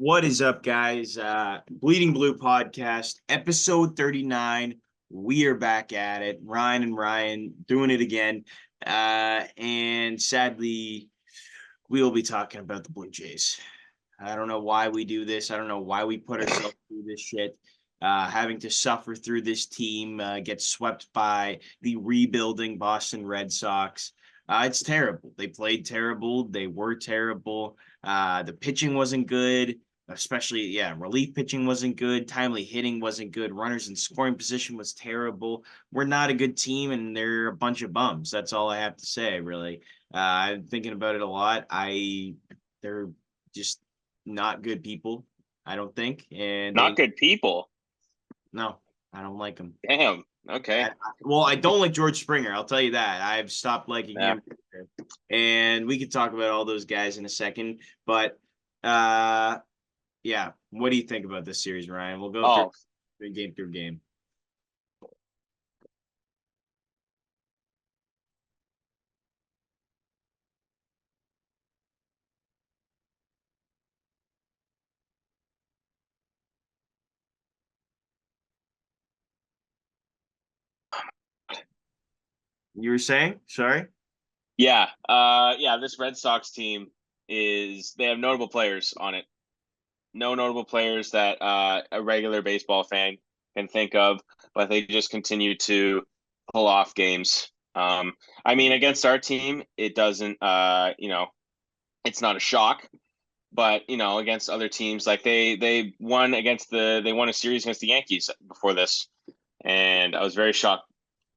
What is up, guys? Bleeding Blue Podcast, episode 39. We are back at it. Ryan and Ryan doing it again. And sadly, we will be talking about the Blue Jays. I don't know why we do this. I don't know why we put ourselves through this shit. Having to suffer through this team, get swept by the rebuilding Boston Red Sox. It's terrible. They played terrible. They were terrible. The pitching wasn't good, especially, relief pitching wasn't good. Timely hitting wasn't good. Runners in scoring position was terrible. We're not a good team, and they're a bunch of bums. That's all I have to say, really. I'm thinking about it a lot. They're just not good people, I don't think. And Not good people. no, I don't like them. Damn. Okay. I don't like George Springer. I'll tell you that. I've stopped liking him. And we could talk about all those guys in a second. But yeah, what do you think about this series, Ryan? We'll go through game. You were saying? Sorry? Yeah. This Red Sox team they have notable players on it. No notable players that a regular baseball fan can think of, but they just continue to pull off games. Against our team, it doesn't it's not a shock, but against other teams, like they won a series against the Yankees before this, and I was very shocked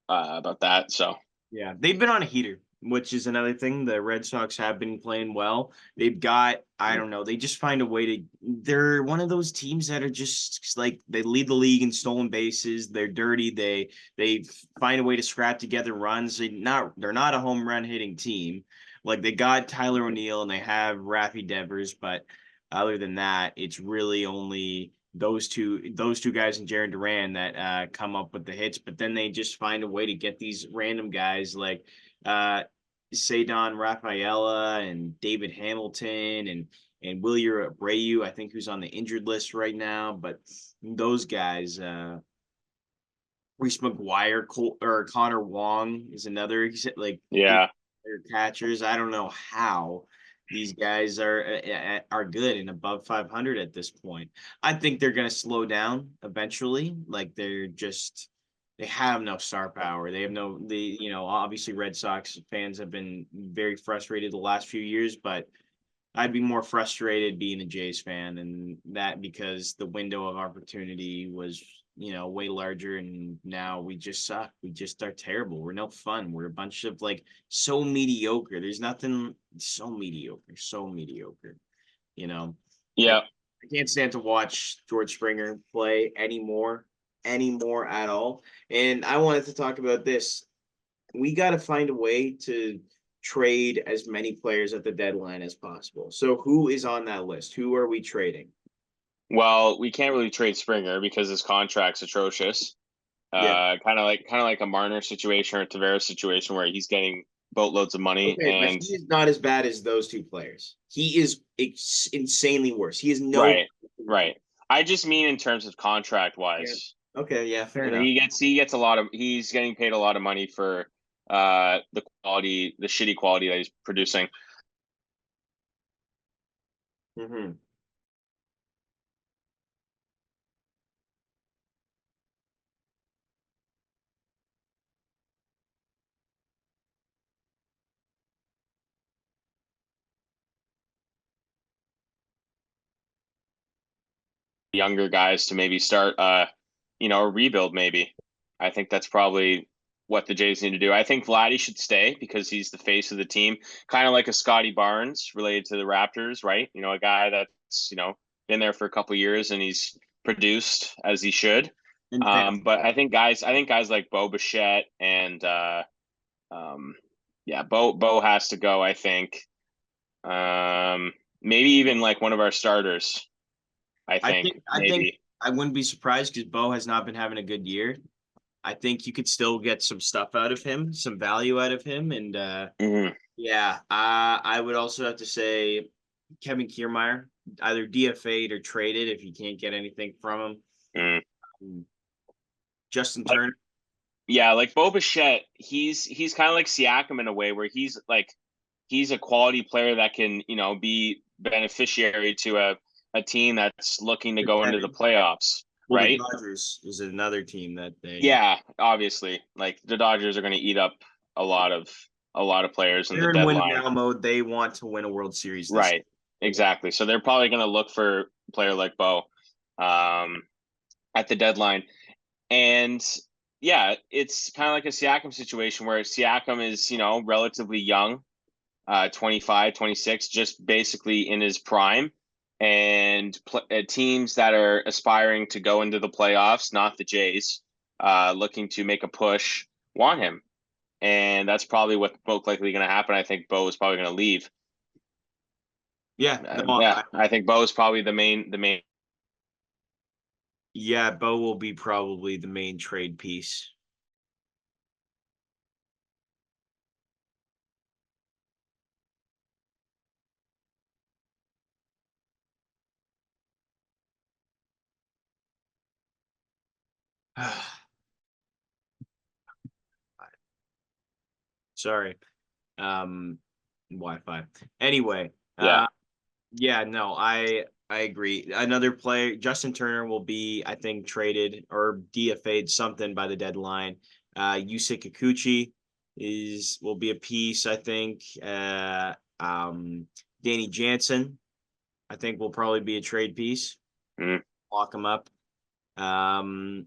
about that. So Yeah, they've been on a heater, which is another thing. The Red Sox have been playing well. They've got, I don't know, they just find a way to. They're one of those teams that are just like they lead the league in stolen bases. They're dirty. They find a way to scrap together runs. They're not a home run hitting team. Like they got Tyler O'Neill and they have Raffy Devers, but other than that, it's really only those two guys and Jared Duran that come up with the hits, but then they just find a way to get these random guys like Cedar Rafaela and David Hamilton and Wilyer Abreu, I think, who's on the injured list right now. But those guys, Reese McGuire, or Connor Wong is another. Like, yeah. they're catchers. I don't know how these guys are good and above 500 at this point. I think they're going to slow down eventually. Like they have no star power. They have no obviously Red Sox fans have been very frustrated the last few years, but I'd be more frustrated being a Jays fan and that because the window of opportunity was, way larger and now we just suck. We just are terrible. We're no fun. We're a bunch of so mediocre. There's nothing so mediocre, you know. Yeah. I can't stand to watch George Springer play anymore at all. And I wanted to talk about this. We got to find a way to trade as many players at the deadline as possible. So who is on that list? Who are we trading? Well, we can't really trade Springer because his contract's atrocious. Yeah. Kind of like a Marner situation or a Tavares situation where he's getting boatloads of money, Okay, but and he is not as bad as those two players. He is insanely worse. He is no. right. I just mean in terms of contract Yeah. wise. Okay, yeah, fair enough. He's getting paid a lot of money for the shitty quality that he's producing. Mm-hmm. Younger guys to maybe start a rebuild maybe. I think that's probably what the Jays need to do. I think Vladdy should stay because he's the face of the team, kind of like a Scotty Barnes related to the Raptors, right? A guy that's, been there for a couple of years and he's produced as he should. But I think guys like Bo Bichette and Bo has to go, I think. Maybe even like one of our starters. I think I wouldn't be surprised because Bo has not been having a good year. I think you could still get some stuff out of him, some value out of him, and mm-hmm. I would also have to say Kevin Kiermaier. either DFA'd or traded if you can't get anything from Mm. him. Justin Like, Turner. yeah, like Bo Bichette, he's kind of like Siakam in a way where he's a quality player that can, be beneficiary to a team that's looking to go into the playoffs, Well, the right? Dodgers is another team that they. Yeah, obviously. Like the Dodgers are going to eat up a lot of players in the They're in win deadline. now mode. They want to win a World Series this Right. Exactly. So they're probably going to look for a player like Bo at the deadline. And yeah, it's kind of like a Siakam situation where Siakam is, relatively young, 25, 26, just basically in his prime. And teams that are aspiring to go into the playoffs, not the Jays, looking to make a push, want him. And that's probably what's most likely going to happen. I think Bo is probably going to leave. Yeah, no, Yeah, I think Bo is probably the main. yeah, Bo will be probably the main trade piece. Sorry. Wi-Fi. Anyway, Yeah, yeah, no, I agree. Another player, Justin Turner will be, I think, traded or DFA'd something by the deadline. Yusei Kikuchi will be a piece, I think. Danny Jansen, I think, will probably be a trade piece. mm, Lock him up. Um,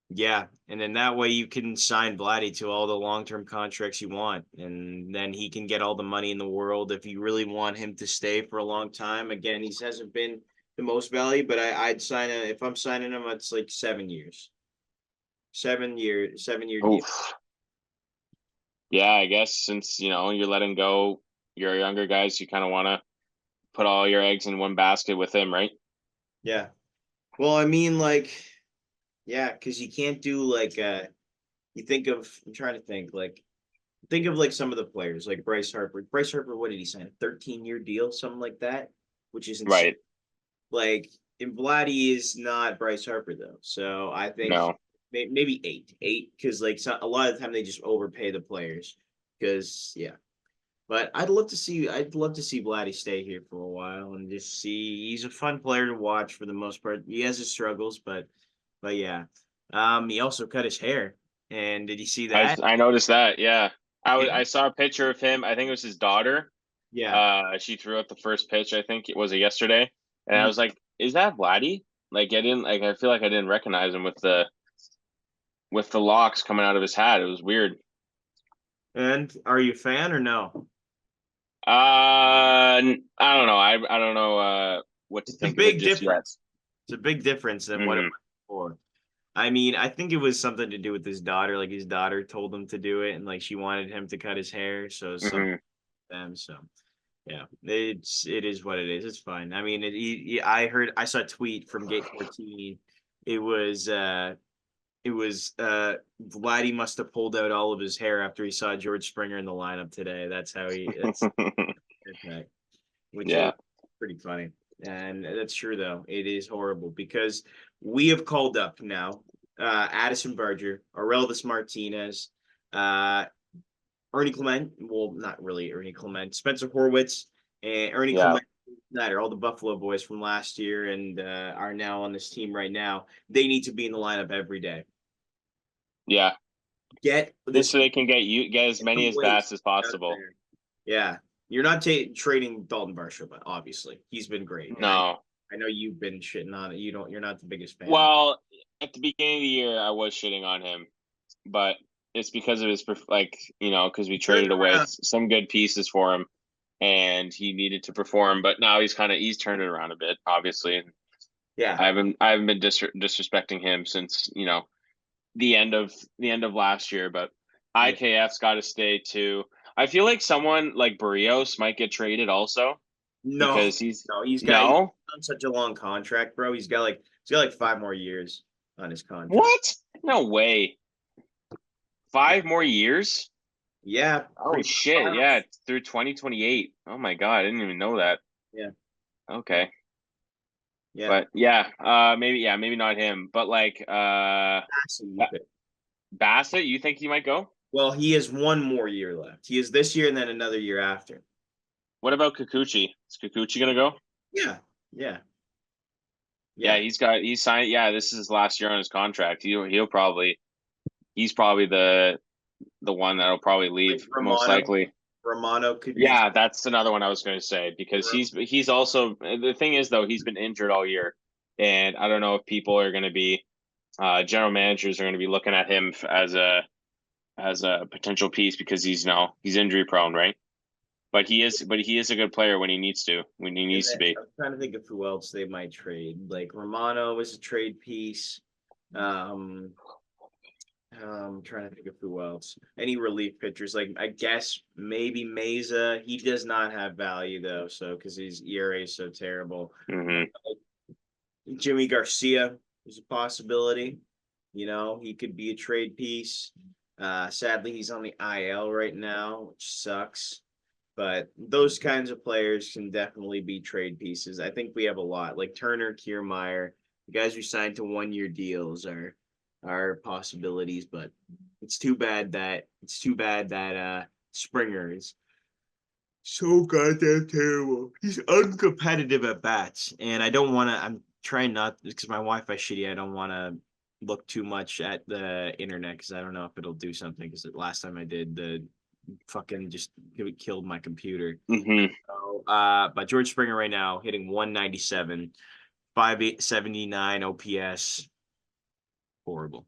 yeah, and then that way you can sign Vladdy to all the long-term contracts you want, and then he can get all the money in the world if you really want him to stay for a long time. Again, he hasn't been the most valued, but I'd sign a if I'm signing him, it's like 7 years, 7 year deal. oof. Yeah, I guess since you're letting go your younger guys, you kind of want to put all your eggs in one basket with him, right? Yeah. Well, I mean, like, yeah, because you can't do like you think of I'm trying to think of like some of the players like Bryce Harper. Bryce Harper, what did he sign? A 13-year deal, something like that, which is insane. Right. Like, and Vladdy is not Bryce Harper though, so I think No. maybe eight, because like a lot of the time they just overpay the players. Because yeah, but I'd love to see Vladdy stay here for a while and just see. He's a fun player to watch for the most part. He has his struggles, but yeah. He also cut his hair, and did you see that? I noticed that. Yeah. Yeah, I saw a picture of him. I think it was his daughter. yeah. She threw out the first pitch. I think it was it yesterday, and I Mhm. was like, "Is that Vladdy?" Like I didn't like. I feel like I didn't recognize him with the locks coming out of his hat. It was weird. And are you a fan or no? I don't know. I don't know what to It's a think of it big just yet. difference. It's a big difference than what it Hmm. was before. I mean, I think it was something to do with his daughter. Like his daughter told him to do it, and like she wanted him to cut his hair. So some Hmm. them. So yeah, it is what it is. It's fine. I mean, I saw a tweet from Gate 14. It was Vladdy must have pulled out all of his hair after he saw George Springer in the lineup today. That's how he. That's okay, which is Yeah. pretty funny. And that's true, though. It is horrible because we have called up now Addison Barger, Aurelvis Martinez, uh, Ernie Clement. Well, not really Ernie Clement, Spencer Horwitz, and Ernie Yeah. Clement. Snyder, all the Buffalo boys from last year and are now on this team right now. They need to be in the lineup every day. Yeah. Get Just this so they can get as many some as bats waste as out possible. there. Yeah, you're not trading Dalton Varsho, but obviously he's been great, and No. I know you've been shitting on it. You're not the biggest fan. Well, at the beginning of the year, I was shitting on him, but it's because of his because we Turned traded away around. some good pieces for him, and he needed to perform. But now he's turned it around a bit, obviously. And Yeah, I haven't been disrespecting him since the end of last year. But yeah. IKF's got to stay too. I feel like someone like Barrios might get traded also No, because he's no, he's no. on such a long contract, bro. He's got like 5 more years on his contract. What? No way. Yeah, 5 more years? yeah, Oh pretty shit, much. yeah, it's through 2028. Oh my god, I didn't even know that. Yeah, Okay. Yeah. But maybe not him. But like Bassett, Bassett, you think he might go? well, he has one more year left. He has this year and then another year after. What about Kikuchi? Is Kikuchi gonna go? Yeah. Yeah. Yeah, Yeah. he's signed. Yeah, this is his last year on his contract. He's probably the one that'll probably Like leave most Romano. likely. Romano could be. Yeah, that's another one I was going to say because he's also the thing is though he's been injured all year, and I don't know if people are going to be general managers are going to be looking at him as a potential piece because he's injury prone, right? But he is a good player when he needs to be. I'm trying to think of who else they might trade. Like Romano was a trade piece. Um, I'm trying to think of who else. Any relief pitchers? Like I guess maybe Mesa. He does not have value though, so because his ERA is so terrible. Hmm. Jimmy Garcia is a possibility. He could be a trade piece. Sadly, he's on the IL right now, which sucks. But those kinds of players can definitely be trade pieces. I think we have a lot like Turner, Kiermaier, the guys who signed to 1 year deals are possibilities. But it's too bad that Springer is so goddamn terrible. He's uncompetitive at bats, and I don't want to. I'm trying not because my Wi-Fi shitty. I don't want to look too much at the internet because I don't know if it'll do something. Because the last time I did, the fucking just it killed my computer. Hmm. So, but George Springer right now hitting 197, 579 OPS. Horrible.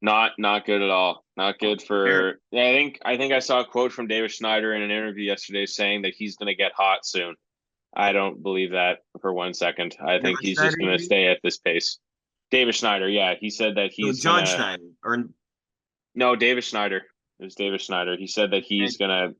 Not good at all. Not good Terrible. for. Yeah, I think I saw a quote from David Schneider in an interview yesterday saying that he's going to get hot soon. I don't believe that for 1 second. I think John he's just Schneider, you going to mean? stay at this pace. David Schneider, yeah, he said that No, he's John gonna. Schneider. Or No, David Schneider. It was David Schneider. He said that he's gonna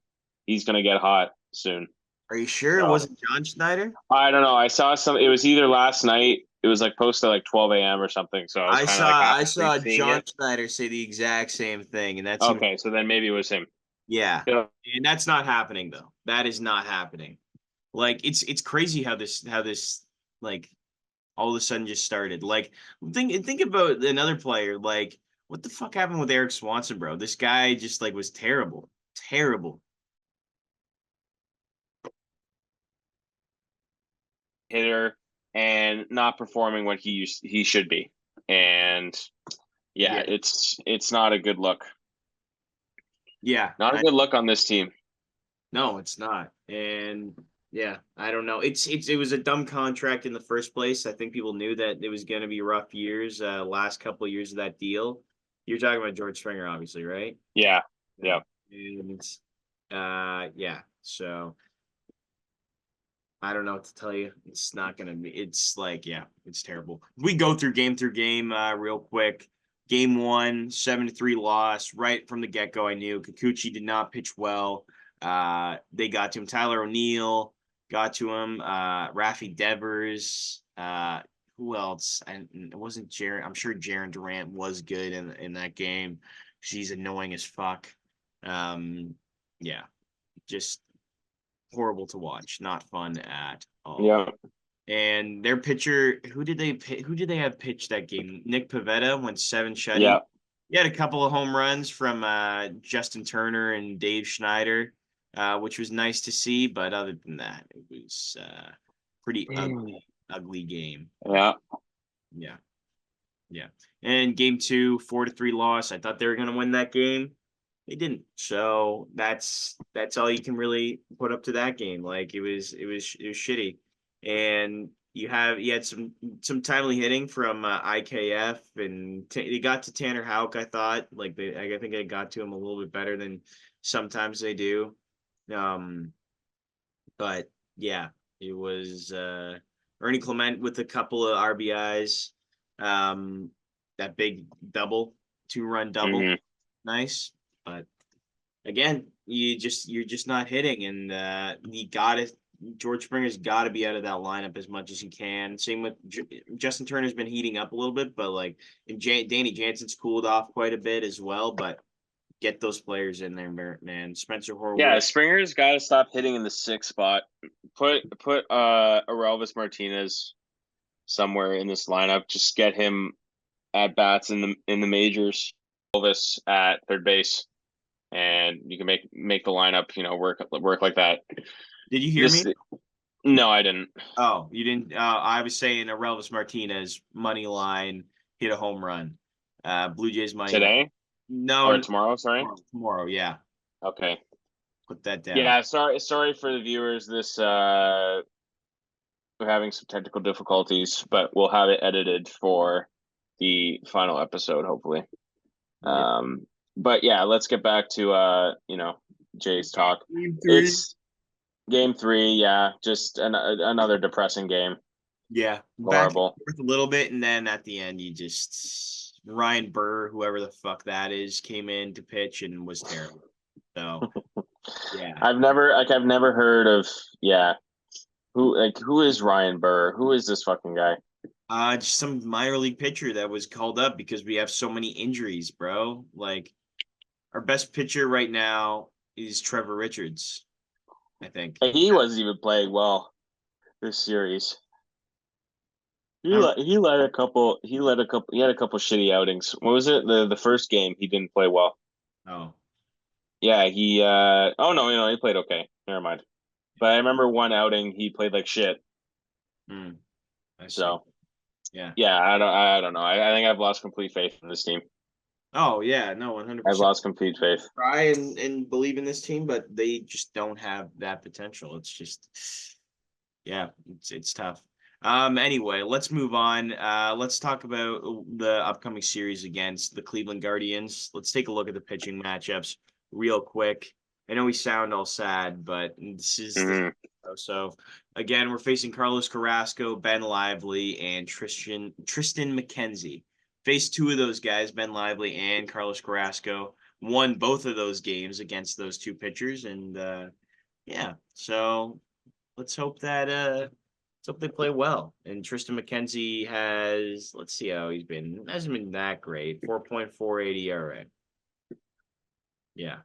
get hot soon. are you sure it So wasn't John Schneider? I don't know. I saw some. It was either last night. It was like posted at like 12 a.m. or something. So I was I kind of saw like half I asleep saw seeing John it. Schneider say the exact same thing, and that seems Okay, so then maybe it was him. yeah. Yeah. And that's not happening though. That is not happening. Like it's crazy how this like all of a sudden just started. Like think about another player. Like what the fuck happened with Eric Swanson, bro? This guy just like was terrible. Terrible. Hitter and not performing what he should be. And yeah, Yeah. it's not a good look. Yeah. Not a good look on this team. No, it's not. And yeah, I don't know. It was a dumb contract in the first place. I think people knew that it was going to be rough years, last couple of years of that deal. You're talking about George Springer, obviously, right? Yeah. Yeah. Yeah. And yeah. So I don't know what to tell you. It's not gonna be. It's like yeah, it's terrible. We go through game, real quick. Game one, 7-3 loss right from the get go. I knew Kikuchi did not pitch well. They got to him. Tyler O'Neill got to him. Rafi Devers. Who else? And it wasn't Jaron. I'm sure Jaron Durant was good in that game. She's annoying as fuck. Yeah, just horrible to watch. Not fun at all. Yeah. And their pitcher, who did they have pitch that game? Nick Pivetta went 7 shutty. Yeah. He had a couple of home runs from Justin Turner and Dave Schneider, which was nice to see. But other than that, it was pretty ugly game. Yeah. Yeah, yeah. And game two, 4-3 loss. I thought they were gonna win that game. They didn't. So that's all you can really put up to that game. Like it was shitty. And you had some timely hitting from IKF and they got to Tanner Houck. I thought I think they got to him a little bit better than sometimes they do. Um, but yeah, it was Ernie Clement with a couple of RBIs. Um, that big double, 2-run double, Hmm. nice. But again, you're just not hitting, and you got to George Springer's got to be out of that lineup as much as he can. Same with Justin Turner's been heating up a little bit, but like and Danny Jansen's cooled off quite a bit as well. But Get those players in there, man. Spencer Horwitz. Yeah, Springer's got to stop hitting in the 6th spot. Put Aurelvis Martinez somewhere in this lineup. Just get him at bats in the majors. Elvis at third base, and you can make the lineup, work like that. Did you hear me? No, I didn't. Oh, you didn't. I was saying Aurelvis Martinez money line hit a home run. Blue Jays money Today? line. No, or tomorrow? Sorry. Tomorrow. Yeah. Okay. Put that down. Yeah. Sorry for the viewers. We're having some technical difficulties, but we'll have it edited for the final episode, hopefully. Yeah. But yeah, let's get back to Jay's talk. It's Game 3. Yeah, just another depressing game. Yeah, horrible. Back a little bit, and then at the end, you just Ryan Burr, whoever the fuck that is, came in to pitch and was terrible. So yeah, I've never heard of who is Ryan Burr? Who is this fucking guy? Just some minor league pitcher that was called up because we have so many injuries, bro. Like our best pitcher right now is Trevor Richards, I think. He wasn't even playing well this series. He had a couple shitty outings. What was it? The first game he didn't play well. Oh. Yeah, oh no, he played okay. Never mind. But I remember one outing he played like shit. So yeah. I don't know. I think I've lost complete faith in this team. Oh yeah, no, 100%. I've lost complete faith. Try and believe in this team, but they just don't have that potential. It's just, yeah, it's tough. Anyway, let's move on. Let's talk about the upcoming series against the Cleveland Guardians. Let's take a look at the pitching matchups real quick. I know we sound all sad, but this is so again, we're facing Carlos Carrasco, Ben Lively, and Tristan McKenzie. Faced 2 of those guys, Ben Lively and Carlos Carrasco, won both of those games against those 2 pitchers, and yeah, so let's hope that they play well. And Tristan McKenzie has, let's see how he's been. Hasn't been that great. 4.48 ERA. Yeah.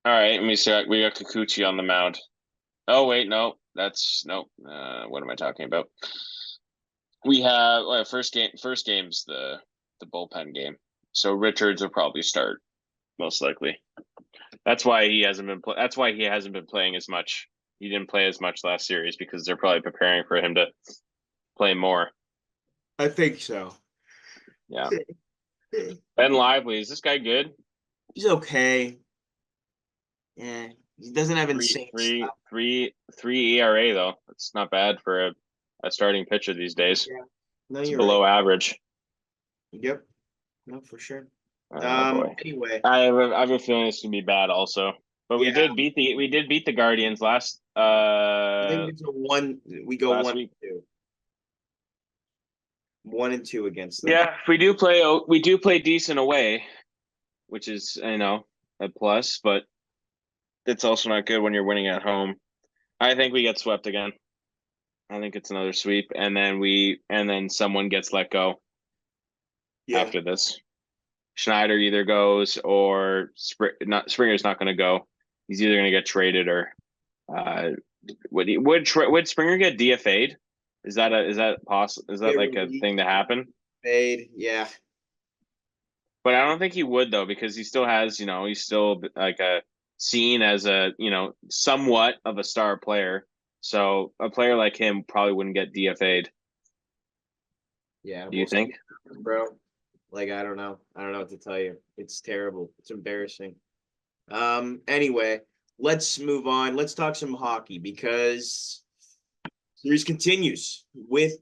All right, let me see. We got Kikuchi on the mound. Oh wait, no, that's no. What am I talking about? We have first game's the bullpen game, so Richards will probably start most likely. That's why he hasn't been playing as much. He didn't play as much last series because they're probably preparing for him to play more. I think so. Yeah. Ben Lively, is this guy good? He's okay. Yeah, he doesn't have insane three ERA though. It's not bad for a starting pitcher these days. Yeah. No, it's you're below right. average. Yep. No, for sure. Boy. Anyway, I have a feeling it's gonna be bad also. But we did beat the Guardians last I think it's we go last 1 week. 2. 1 and 2 against them. Yeah, we do play decent away, which is a plus, but it's also not good when you're winning at home. I think we get swept again. I think it's another sweep, and then someone gets let go after this. Schneider either goes or Springer's not going to go. He's either going to get traded or would Springer get DFA'd? Is that possible? Is that like a thing to happen? Fade, yeah. But I don't think he would though, because he still has, he's still like seen as a, somewhat of a star player. So a player like him probably wouldn't get DFA'd. Yeah. Do you think? Bro, like, I don't know. I don't know what to tell you. It's terrible. It's embarrassing. Anyway, let's move on. Let's talk some hockey because series continues with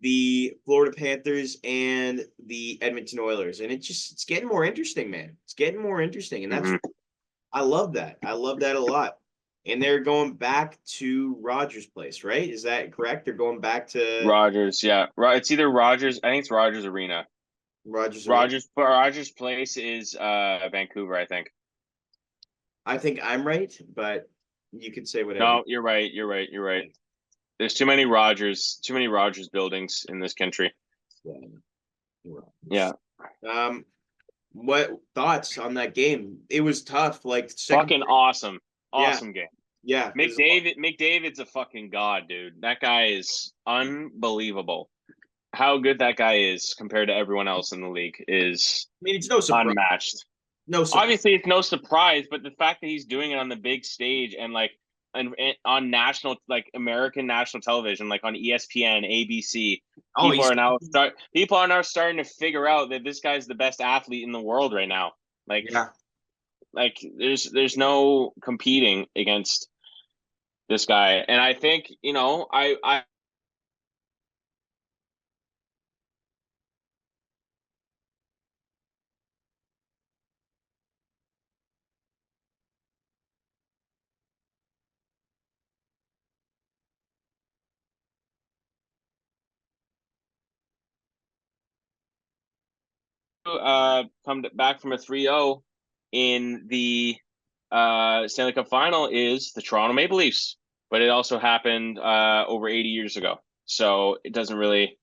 the Florida Panthers and the Edmonton Oilers. And it's getting more interesting, man. It's getting more interesting. And that's I love that. I love that a lot. And they're going back to Rogers Place, right? Is that correct? They're going back to Rogers, yeah. It's either Rogers. I think it's Rogers Arena. Rogers Place is Vancouver, I think. I think I'm right, but you could say whatever. No, you're right. There's too many Rogers buildings in this country. Yeah. What thoughts on that game? It was tough. Like second, Fucking awesome. yeah, Awesome game. yeah. McDavid's a fucking god, dude. That guy is unbelievable. How good that guy is compared to everyone else in the league is I mean, it's no surprise. unmatched. No surprise. Obviously, it's no surprise, but the fact that he's doing it on the big stage and like and on national, like American national television, like on ESPN, ABC, Oh, he's people are now starting to figure out that this guy's the best athlete in the world right now. Like, yeah. like there's no competing against this guy, and I think I come back from a 3-0 in the Stanley Cup final is the Toronto Maple Leafs, but it also happened over 80 years ago. So it doesn't really,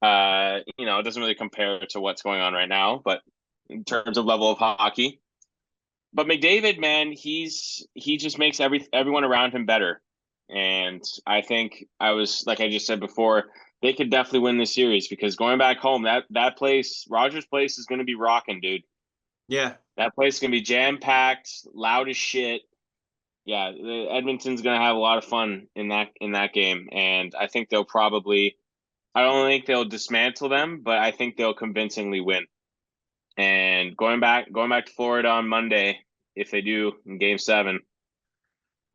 it doesn't really compare to what's going on right now. But in terms of level of hockey, but McDavid, man, he just makes everyone around him better. And I think like I just said before, they could definitely win this series because going back home, that place, Rogers Place, is going to be rocking, dude. Yeah. That place is going to be jam packed, loud as shit. Yeah, Edmonton's going to have a lot of fun in that game, and I think they'll probably. I don't think they'll dismantle them, but I think they'll convincingly win. And going back to Florida on Monday, if they do in Game 7,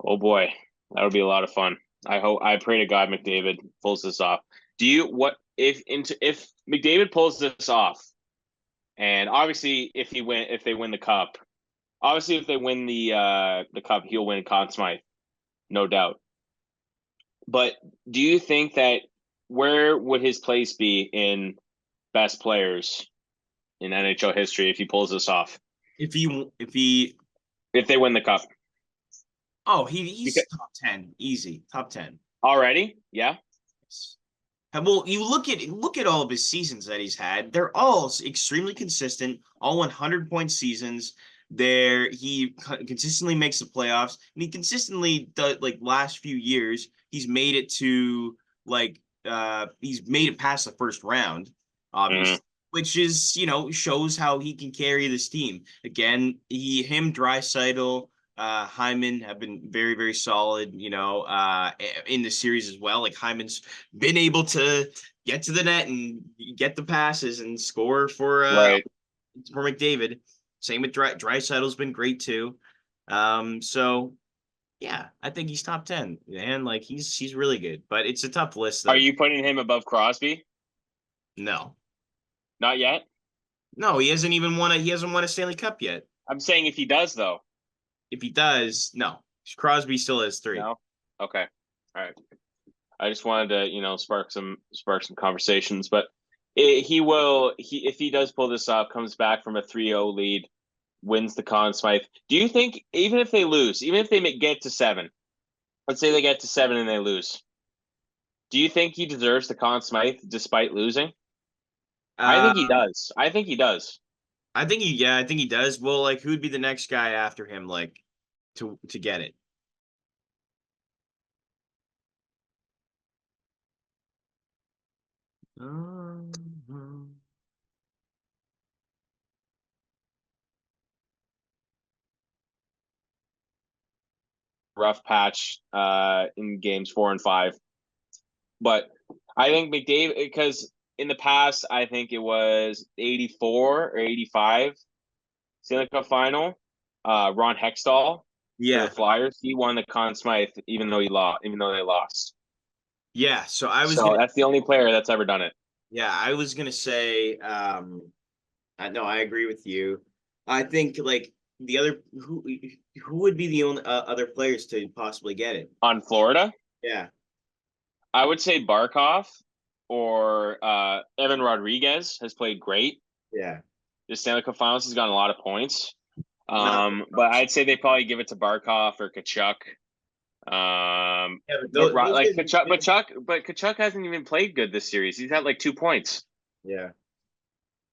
oh boy, that'll be a lot of fun. I pray to God McDavid pulls this off. Do you what if McDavid pulls this off, and obviously if they win the cup, obviously if they win the cup, he'll win Conn Smythe, no doubt. But do you think that where would his place be in best players in NHL history if he pulls this off? If he If they win the cup. he's Because, top 10, easy, top 10. already? Yeah. Well, you look at all of his seasons that he's had. They're all extremely consistent, all 100-point seasons. He consistently makes the playoffs, and he consistently does. Like last few years, he's made it to he's made it past the first round, obviously, Mm-hmm. which is shows how he can carry this team. Again, Draisaitl, Hyman have been very, very solid, in the series as well. Like Hyman's been able to get to the net and get the passes and score Right. for McDavid. Same with Draisaitl's been great too. So yeah, I think he's top 10. And like he's really good, but it's a tough list Are though. you putting him above Crosby? No. Not yet. No, he hasn't won a Stanley Cup yet. I'm saying if he does, though. If he does, no. Crosby still has 3. No. Okay. All right. I just wanted to, spark some conversations, but he will. If he does pull this off, comes back from a 3-0 lead, wins the Conn Smythe. Do you think even if they lose, even if they get to 7, let's say they get to 7 and they lose, do you think he deserves the Conn Smythe despite losing? I Uh think he does. I think he does. I think he does. Well, like who'd be the next guy after him, like to get it? Mhm. Rough patch in games 4 and 5. But I think McDavid, because in the past, I think it was 84 or 85 Stanley Cup final. Ron Hextall for the Yeah. Flyers, he won the Conn Smythe even though even though they lost. Yeah. So that's the only player that's ever done it. I was gonna say, no, I agree with you. I think like the other who would be the only other players to possibly get it? On Florida, Yeah. I would say Barkov or Evan Rodriguez has played great. Yeah. The Stanley Cup Finals has gotten a lot of points. Not, But I'd say they probably give it to Barkov or Kachuk. yeah, but those Like guys, Kachuk hasn't even played good this series. He's had like 2 points. yeah.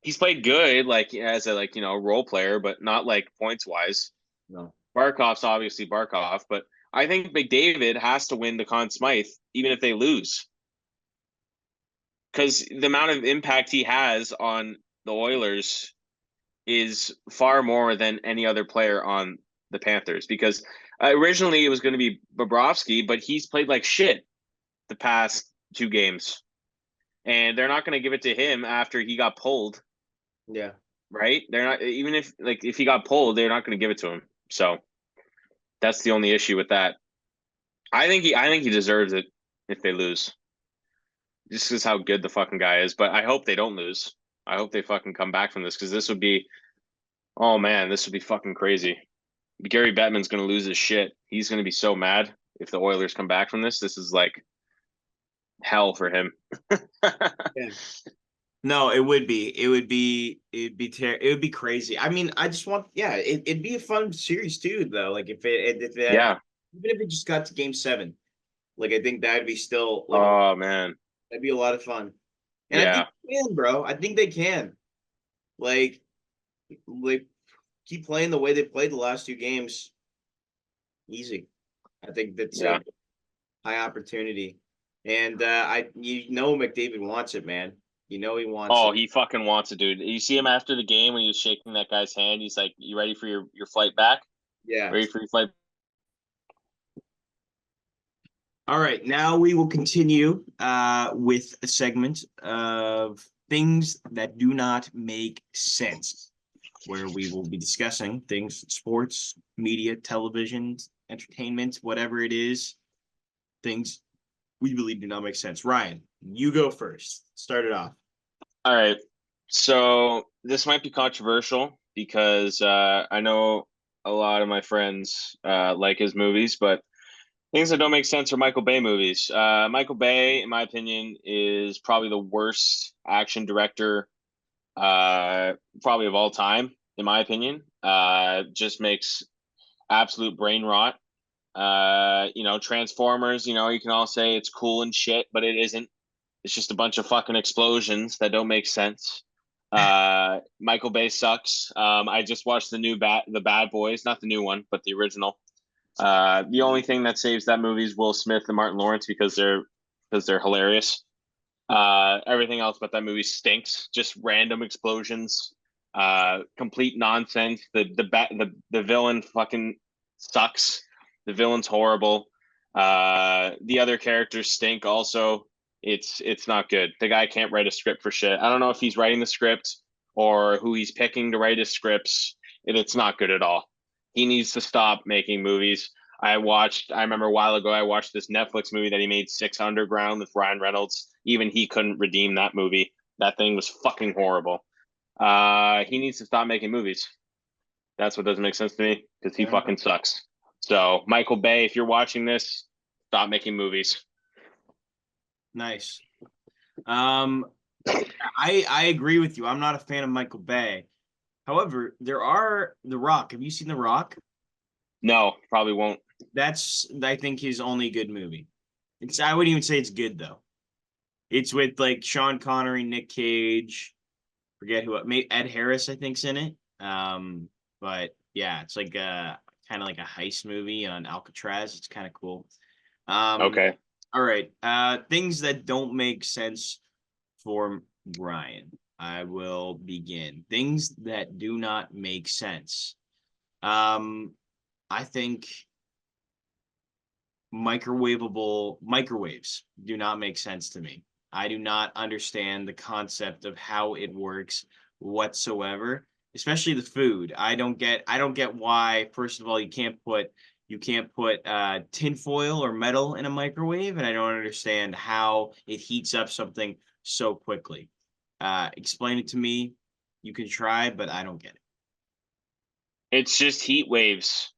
he's played good, like as a role player, but not like points wise. No. Barkov's obviously Barkov, but I think McDavid has to win the Conn Smythe even if they lose, because the amount of impact he has on the Oilers is far more than any other player on the Panthers. Because originally it was going to be Bobrovsky, but he's played like shit the past 2 games, and they're not going to give it to him after he got pulled. Yeah. Right? They're not, even if he got pulled, they're not going to give it to him. So that's the only issue with that. I think he deserves it if they lose. Just because how good the fucking guy is. But I hope they don't lose. I hope they fucking come back from this, because this would be, oh man, this would be fucking crazy. Gary Bettman's gonna lose his shit. He's gonna be so mad if the Oilers come back from this. This is like hell for him. Yeah. No, it would be. It would be crazy. I mean, I just want, yeah, it'd be a fun series too, though. Like if it had, Yeah. even if it just got to game 7, like I think that'd be still like Oh man. that'd be a lot of fun. And I think Yeah. they can, bro. I think they can. Like keep playing the way they played the last 2 games. Easy. I think that's Yeah. a high opportunity. And McDavid wants it, man. He wants Oh, it. he fucking wants it, dude. You see him after the game when he was shaking that guy's hand. He's like, "You ready for your flight back? Yeah. Ready for your flight?" All right, now we will continue with a segment of things that do not make sense, where we will be discussing things, sports, media, television, entertainment, whatever it is, things we believe do not make sense. Ryan, you go first. Start it off. All right. So this might be controversial because I know a lot of my friends like his movies, but things that don't make sense are Michael Bay movies. Michael Bay, in my opinion, is probably the worst action director probably of all time, in my opinion. Just makes absolute brain rot. Transformers, you can all say it's cool and shit, but it isn't. It's just a bunch of fucking explosions that don't make sense. Michael Bay sucks. I just watched the Bad Boys, not the new one, but the original. The only thing that saves that movie is Will Smith and Martin Lawrence, because they're hilarious. Everything else but that movie stinks. Just random explosions, complete nonsense. The villain fucking sucks. The villain's horrible. The other characters stink. Also, it's not good. The guy can't write a script for shit. I don't know if he's writing the script or who he's picking to write his scripts. It's not good at all. He needs to stop making movies. I remember a while ago, I watched this Netflix movie that he made, Six Underground, with Ryan Reynolds. Even he couldn't redeem that movie. That thing was fucking horrible. He needs to stop making movies. That's what doesn't make sense to me, because he fucking sucks. So, Michael Bay, if you're watching this, stop making movies. Nice. I agree with you. I'm not a fan of Michael Bay. However, there are The Rock. Have you seen The Rock? No, probably won't. That's, I think, his only good movie. I wouldn't even say it's good though. It's with like Sean Connery, Nick Cage, forget who, maybe Ed Harris, I think's in it. But yeah, it's like a kind of like a heist movie on Alcatraz. It's kind of cool. Okay. All right. Things that don't make sense for Brian. I will begin. Things that do not make sense. I think microwaves do not make sense to me. I do not understand the concept of how it works whatsoever, especially the food. I don't get why, first of all, you can't put tinfoil or metal in a microwave, and I don't understand how it heats up something so quickly. Explain it to me. You can try, but I don't get it. It's just heat waves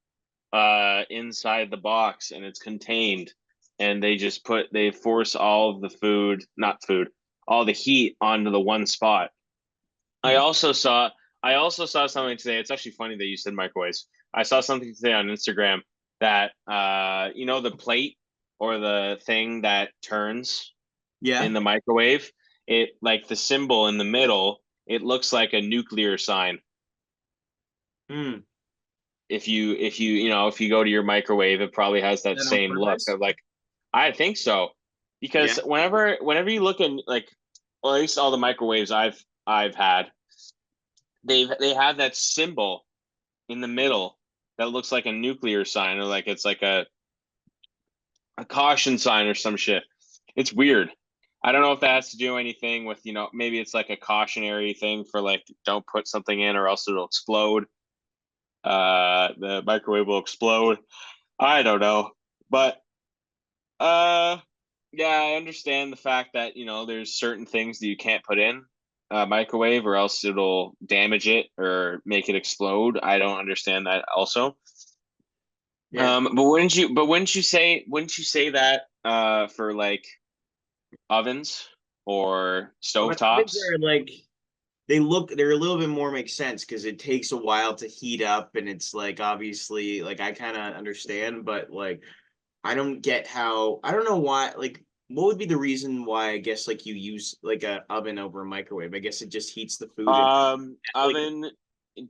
inside the box, and it's contained, and they force all of the food, not food, all the heat onto the one spot. I Hmm. also saw I also saw something today. It's actually funny that you said microwaves. I saw something today on Instagram that the plate or the thing that turns Yeah. in the microwave, it, like, the symbol in the middle it looks like a nuclear sign. Hmm. If you go to your microwave, it probably has that That on same look purpose? of like, I think so. Yeah. Because whenever you look in like, well, at least all the microwaves I've had, they have that symbol in the middle that looks like a nuclear sign, or like it's like a caution sign or some shit. It's weird. I don't know if that has to do anything with, maybe it's like a cautionary thing for like, don't put something in or else it'll explode. The microwave will explode. I don't know. But yeah, I understand the fact that, there's certain things that you can't put in a microwave or else it'll damage it or make it explode. I don't understand that also. Yeah. But wouldn't you say that for like ovens or But ovens stovetops? are like they're a little bit more make sense because it takes a while to heat up and it's like obviously like I kind of understand, but like I don't get how I don't know why like what would be the reason why I guess like you use like a oven over a microwave? I guess it just heats the food and like Oven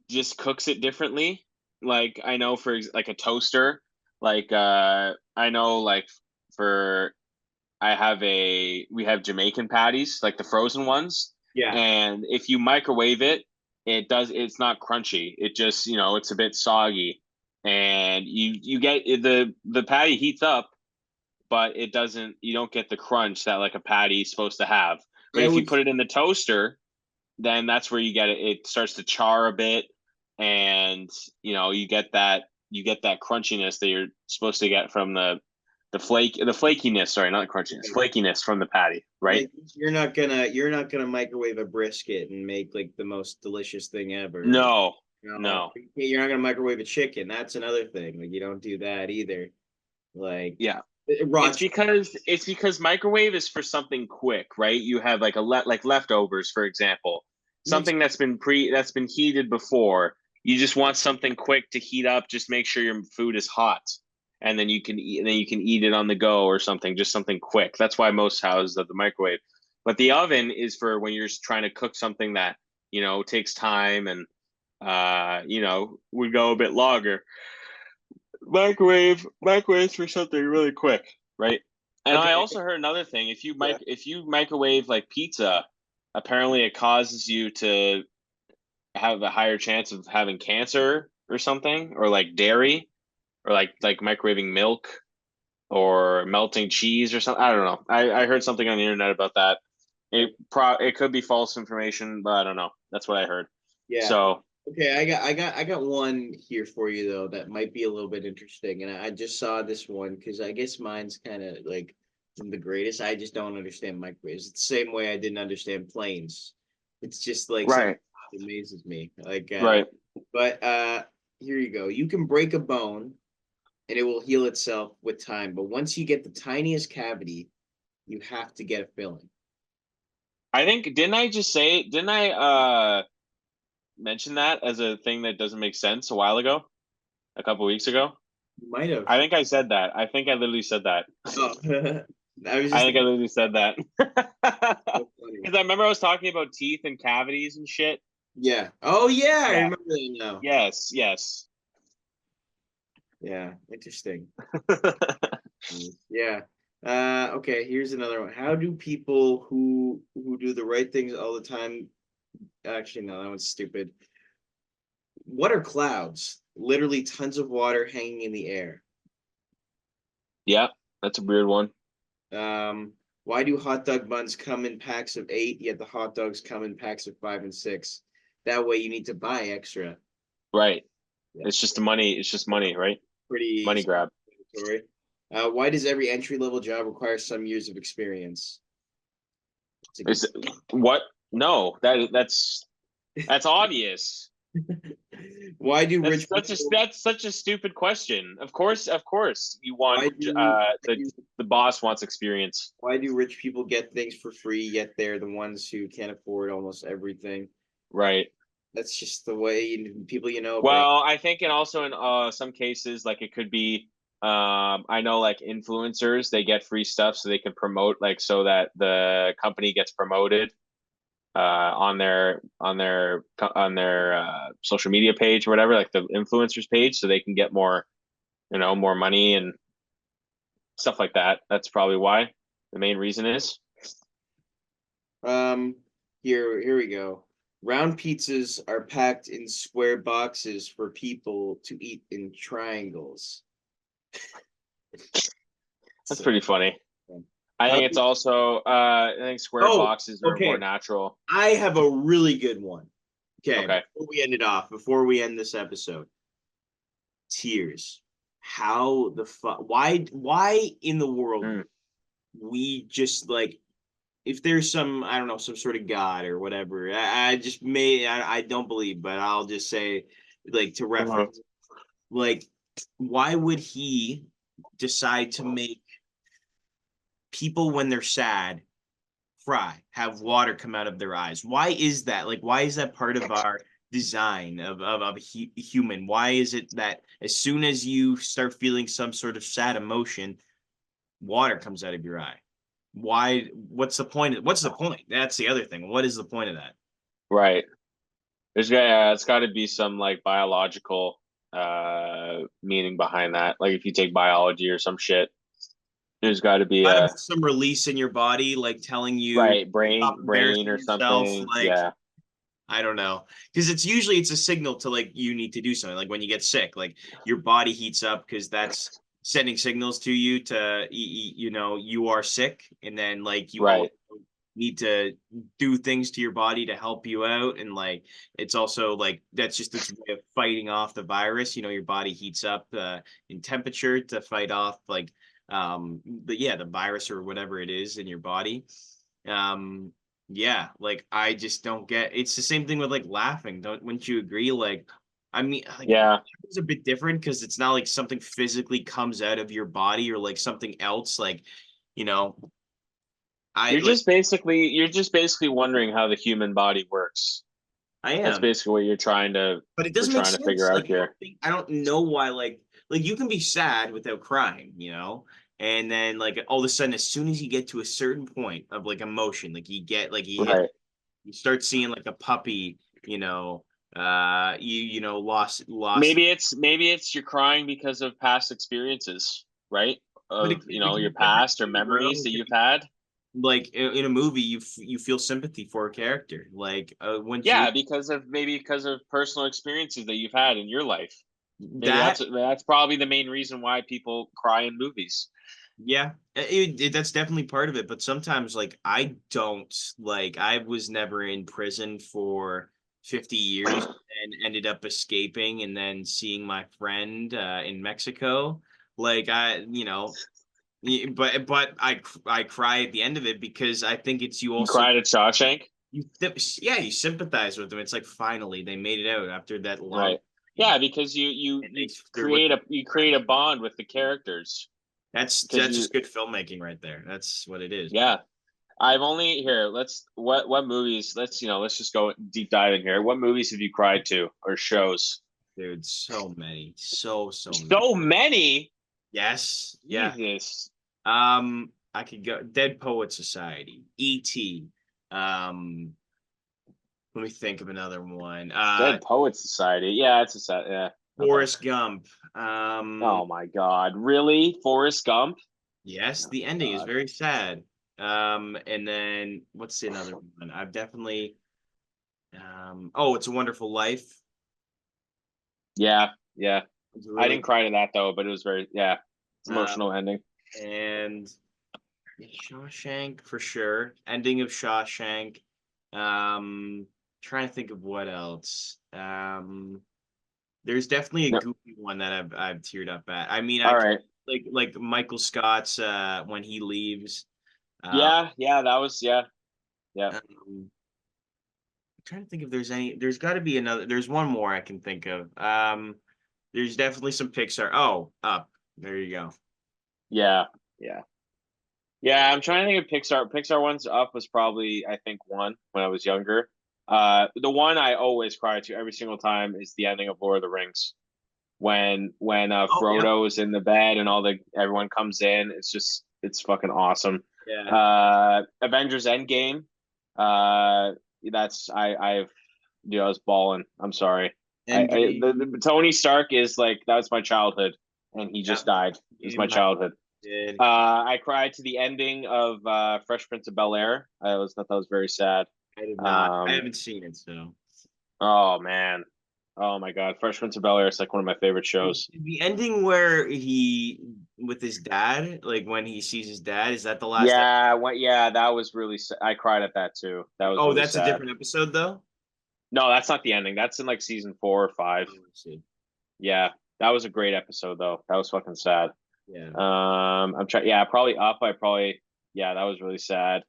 just cooks it differently. Like I know like a toaster, like I know like for we have Jamaican patties, like the frozen ones, yeah. and if you microwave it, it's not crunchy. It just, it's a bit soggy, and you get the patty heats up, but you don't get the crunch that like a patty is supposed to have. But I if you would put it in the toaster, then that's where you get it. It starts to char a bit, and you get that crunchiness that you're supposed to get from the flakiness. Sorry, not crunchiness, flakiness from the patty, right? like you're not gonna microwave a brisket and make like the most delicious thing ever. Like No, you know, no, you're not gonna microwave a chicken. That's another thing. Like you don't do that either. Like yeah. raw It's chicken. because microwave is for something quick, right? You have like like leftovers, for example, Makes something that's been heated before. You just want something quick to heat up. Just make sure your food is hot, and then you can eat it on the go or something. Just something quick. That's why most houses have the microwave. But the oven is for when you're just trying to cook something that takes time and would go a bit longer. Microwaves for something really quick, right? And I Okay. also heard another thing. If you Yeah. microwave like pizza, apparently it causes you to have a higher chance of having cancer or something, or like dairy, or like microwaving milk or melting cheese or something. I don't know. I heard something on the internet about that. It could be false information, but I don't know. That's what I heard. Yeah. So Okay, I got one here for you though that might be a little bit interesting, and I just saw this one because I guess mine's kind of like isn't the greatest. I just don't understand microwaves. It's the same way I didn't understand planes. It's just like something right, that amazes me. Like, right. but here you go. You can break a bone and it will heal itself with time, but once you get the tiniest cavity, you have to get a filling. I think didn't I mention that as a thing that doesn't make sense a while ago, a couple weeks ago? You might have. I think I said that. I think I literally said that. Oh, I was I just think I literally said that. so funny. Because I remember I was talking about teeth and cavities and shit. Yeah. Oh yeah, I Yeah. remember that now. Yes. Yes. Yeah, interesting. Yeah. Okay, here's another one. How do people who do the right things all the time actually no, that one's stupid. What are clouds? Literally tons of water hanging in the air. Yeah. That's a weird one. Why do hot dog buns come in packs of 8, yet the hot dogs come in packs of 5 and 6? That way you need to buy extra. Right. Yeah, It's just the money. It's just money, right? pretty Money grab. self-explanatory. Why does every entry level job require some years of experience? It's a good. Is what? No, that's obvious. Why do That's rich such a people? that's such a stupid question. Of course, you want Why the do the boss wants experience. why do rich people get things for free, yet they're the ones who can't afford almost everything? Right. That's just the way people apparently. Well, I think and also in some cases, like it could be I know like influencers, they get free stuff so they can promote like so that the company gets promoted. on their social media page or whatever, like the influencers page, so they can get more, more money and stuff like that. That's probably why the main reason is. Um, here we go. Round pizzas are packed in square boxes for people to eat in triangles. That's So, pretty funny. I how think it's also I think square oh, boxes are more okay. natural. I have a really good one. Okay, Okay. before we end this episode, tears. How the fuck? Why in the world Mm. we just like if there's some I don't know some sort of god or whatever I just may I don't believe but I'll just say like to Uh-huh. reference like why would he decide to make people when they're sad cry have water come out of their eyes? Why is that? Like why is that part of our design of a human? Why is it that as soon as you start feeling some sort of sad emotion water comes out of your eye? Why? What's the point? That's the other thing. What is the point of that? Right. It's got to be some like biological meaning behind that. Like if you take biology or some shit, there's got to be Gotta a be some release in your body, like telling you right stop brain embarrassing or yourself. something. Like Yeah. I don't know, because it's a signal to like you need to do something. Like when you get sick, like your body heats up because that's sending signals to you to you are sick, and then like you all Right. need to do things to your body to help you out, and like it's also like that's just its way of fighting off the virus. Your body heats up in temperature to fight off like the virus or whatever it is in your body. um yeah, like I just don't get it's the same thing with like laughing. Wouldn't you agree? Like I mean like Yeah. it's a bit different because it's not like something physically comes out of your body or like something else like you know I like You're just basically wondering how the human body works. I That's am, basically what but it we're doesn't make trying to sense. figure out Like here. I don't know why like you can be sad without crying, and then like all of a sudden as soon as you get to a certain point of like emotion, like you get like Right. you start seeing like a puppy, lost. Maybe it's you're crying because of past experiences, right? But Of, it could your be different past or too, bro. memories that you've had. Like in a movie, you feel sympathy for a character. Like once you Yeah, because of personal experiences that you've had in your life. Maybe that that's probably the main reason why people cry in movies. yeah, that's definitely part of it. But sometimes, like, I don't like. I was never in prison for 50 years and ended up escaping and then seeing my friend in Mexico. Like, but I cry at the end of it because I think it's you You also cried at Shawshank, you sympathize with them. It's like finally they made it out after that long right? Yeah, because and they're with you create a bond with the characters because that's you just good filmmaking right there. That's what it is. yeah. I've only here. Let's what movies? Let's just go deep dive in here. What movies have you cried to or shows? Dude, so many. So many. So many. Yes. Yeah. Jesus. I could go Dead Poet Society, E.T. Um, let me think of another one. Dead Poets Society. Yeah, it's a set. Yeah. Okay. Forrest Gump. Oh my God. Really? Forrest Gump? Yes, Oh the my ending is God. very sad. And then what's another one? I've definitely oh, It's a Wonderful Life. Yeah. Yeah. It's a I really didn't cry to that though, but it was yeah. It's um emotional ending. and yeah, Shawshank for sure. Ending of Shawshank. Trying to think of what else. There's definitely a Yep. goofy one that I've teared up at. I mean, I All right. like Michael Scott's when he leaves. Um, Yeah. Yeah. That was yeah. Yeah. I'm trying to think if there's any. There's got to be another. There's one more I can think of. There's definitely some Pixar. Oh, Up. There you go. Yeah. Yeah. Yeah, I'm trying to think of Pixar. Pixar one's up was probably I think one when I was younger. The one I always cry to every single time is the ending of Lord of the Rings. When Oh yeah, Frodo is in the bed and everyone comes in, it's fucking awesome. yeah. Avengers Endgame. Uh, that's I've I was balling. I'm sorry. Endgame. The Tony Stark is like that's my childhood, and he Yeah, just died. It's my Endgame, I childhood. did. I cried to the ending of Fresh Prince of Bel-Air. I was thought that was very sad. I did not. I Um, haven't seen it, so. oh man, oh my God, Fresh Prince of Bel-Air is like one of my favorite shows. The ending where he with his dad, like when he sees his dad, is that the last Yeah, what? Yeah, that was really. I cried at that too. That was Oh, really that's a sad. different episode though. No, that's not the ending. That's in like season 4 or 5. Oh, I see. Yeah, that was a great episode though. That was fucking sad. Yeah, I'm trying. Yeah, probably up. I probably. Yeah, that was really sad.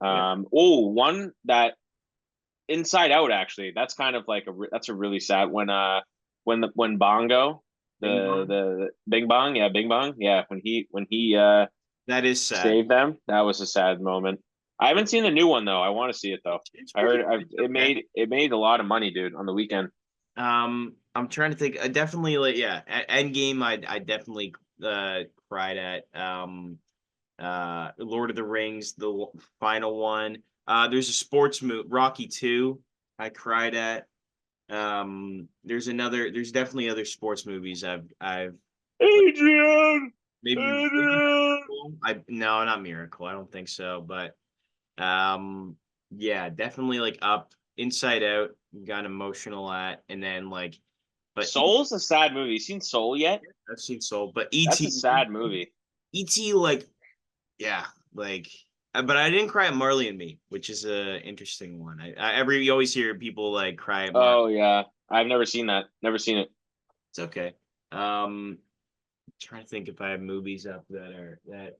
yeah. Oh, one that Inside Out actually. That's kind of like that's a really sad when Bongo Bing bong. the Bing Bong Bing Bong when he That is sad. saved them. That was a sad moment. I haven't seen the new one though. I want to see it though. It's I pretty. heard It's okay. it made a lot of money, dude, on the weekend. I'm trying to think. I definitely like yeah. Endgame. I definitely cried at. Lord of the Rings, the final one. There's a sports movie, Rocky 2. I cried at. There's definitely other sports movies I've Adrian, maybe Adrian. I no, not Miracle. I don't think so, but um yeah, definitely like Up, Inside Out, got emotional at, and then like but Soul's a sad movie. You seen Soul yet? I've seen Soul, but That's a ET sad movie. ET like yeah, like but I didn't cry at Marley and Me, which is a interesting one. You always hear people like cry at Marley. Oh yeah, I've never seen that. Never seen it. It's okay. Trying to think if I have movies up that are that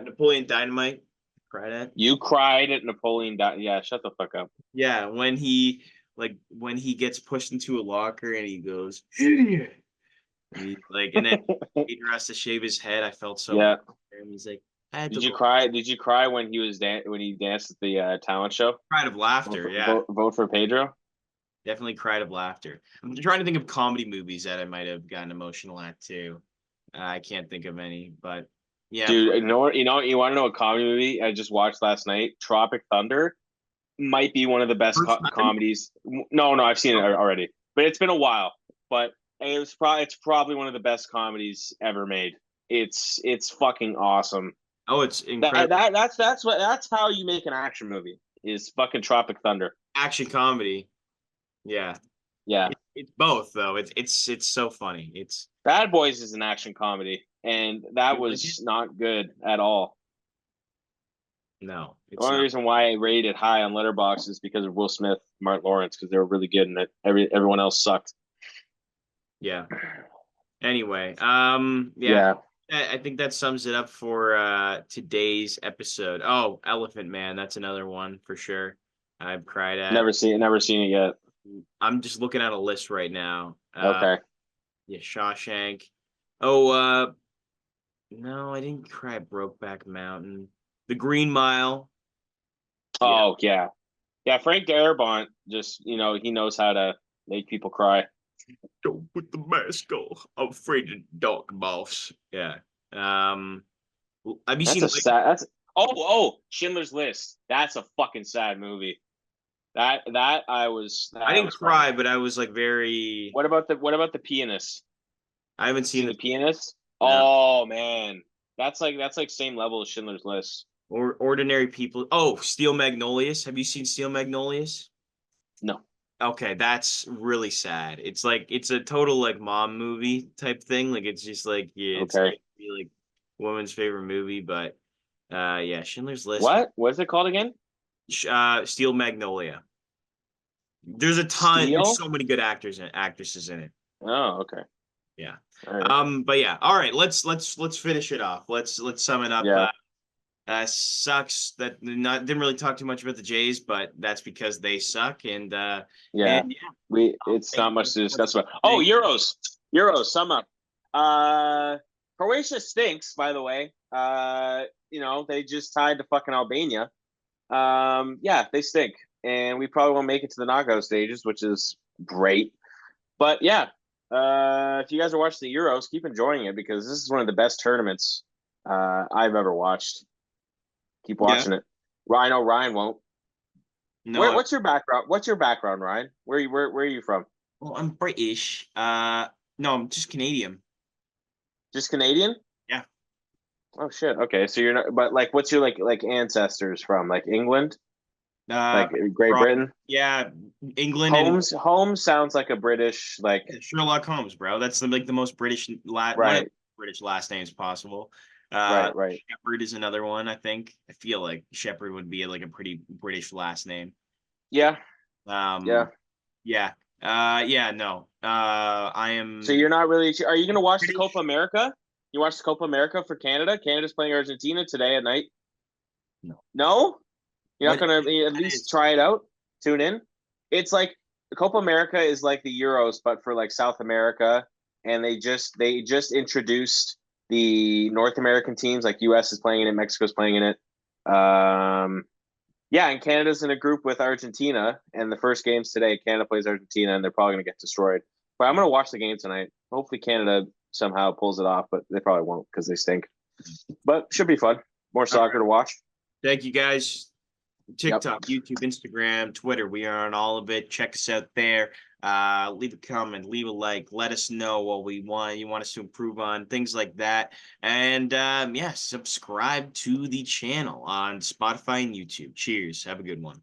Napoleon Dynamite, cried at. You cried at Napoleon. Yeah, shut the fuck up. Yeah, when he gets pushed into a locker and he goes, idiot. And then Peter has to shave his head. I felt so bad Yeah. for him. He's like, I had to Did you go. cry? Did you cry when when he danced at the talent show? Cried of laughter. Yeah, Vote for Pedro. definitely cried of laughter. I'm trying to think of comedy movies that I might have gotten emotional at too. I can't think of any, but yeah, Dude, you want to know a comedy movie I just watched last night? Tropic Thunder might be one of the best first time. comedies. No, I've seen it already, but it's been a while. But it's probably one of the best comedies ever made. It's fucking awesome. Oh, it's incredible That's how you make an action movie is fucking Tropic Thunder. action comedy. Yeah, Yeah, it's both though. It's so funny. It's Bad Boys is an action comedy, and that you like it? was not good at all. No, The it's only not. reason why I rated it high on Letterboxd is because of Will Smith, Martin Lawrence, because they were really good in it. Everyone else sucked. Yeah. Anyway, yeah, Yeah, I think that sums it up for today's episode. Oh, Elephant Man, that's another one for sure. I've cried at. never seen it yet. I'm just looking at a list right now. Okay. Yeah, Shawshank. Oh, no, I didn't cry at Brokeback Mountain. The Green Mile. Yeah. Oh yeah, yeah. Frank Darabont just he knows how to make people cry. Don't put the mask on. I'm afraid of the dark, boss. Yeah. Have you That's seen a sad. That's Schindler's List. That's a fucking sad movie. That I was I that didn't was crying. cry, but I was like very. What about the pianist? I haven't seen Seen the the pianist? no Oh man, that's like same level as Schindler's List. or Ordinary People. Oh, Steel Magnolias. Have you seen Steel Magnolias? No. Okay, that's really sad. It's like it's a total like mom movie type thing. Like it's just like yeah, it's Okay. supposed to be like woman's favorite movie, but yeah, Schindler's List. What is it called again? Steel Magnolia. There's a ton. There's Steel? so many good actors and actresses in it. Oh, okay. Yeah. All right. But yeah. All right. Let's finish it off. Let's sum it up. Yeah. Sucks that not didn't really talk too much about the Jays, but that's because they suck. Yeah. And yeah, It's thank not you much very to much. discuss about. Oh, Euros. Euros, sum up. Croatia stinks, by the way. They just tied to fucking Albania. Yeah, they stink. And we probably won't make it to the knockout stages, which is great. But yeah, if you guys are watching the Euros, keep enjoying it because this is one of the best tournaments I've ever watched. Keep Yeah. watching it. I know Ryan won't. No, What's your background? What's your background, Ryan? Where are you from? well, I'm British. No, I'm just Canadian. Just Canadian? Yeah. Oh shit. Okay, so you're not. But like, what's your like ancestors from? Like England, Uh, like Great from, Britain. yeah, England and Holmes sounds like a British like. Sherlock Holmes, bro. That's like the most British one of the Right, British last names possible. right. Shepherd is another one, I think. I feel like Shepherd would be like a pretty British last name. Yeah, yeah. Um, yeah. Yeah, no. I So am you're not really. Are you gonna watch the Copa British. America? You watch the Copa America for Canada? Canada's playing Argentina today at night. No. No, you're not What gonna at that least is? try it out. Tune in. It's like the Copa America is like the Euros, but for like South America, and they just introduced the North American teams. Like U.S. is playing in it, Mexico's playing in it. Yeah, and Canada's in a group with Argentina, and the first game's today. Canada plays Argentina, and they're probably gonna get destroyed. But I'm gonna watch the game tonight. Hopefully, Canada somehow pulls it off, but they probably won't because they stink. But should be fun. More All soccer right. to watch. Thank you guys. Yep. TikTok, YouTube, Instagram, Twitter. We are on all of it. Check us out there. Leave a comment, leave a like, let us know what you want us to improve on, things like that. And yeah, subscribe to the channel on Spotify and YouTube. Cheers. Have a good one.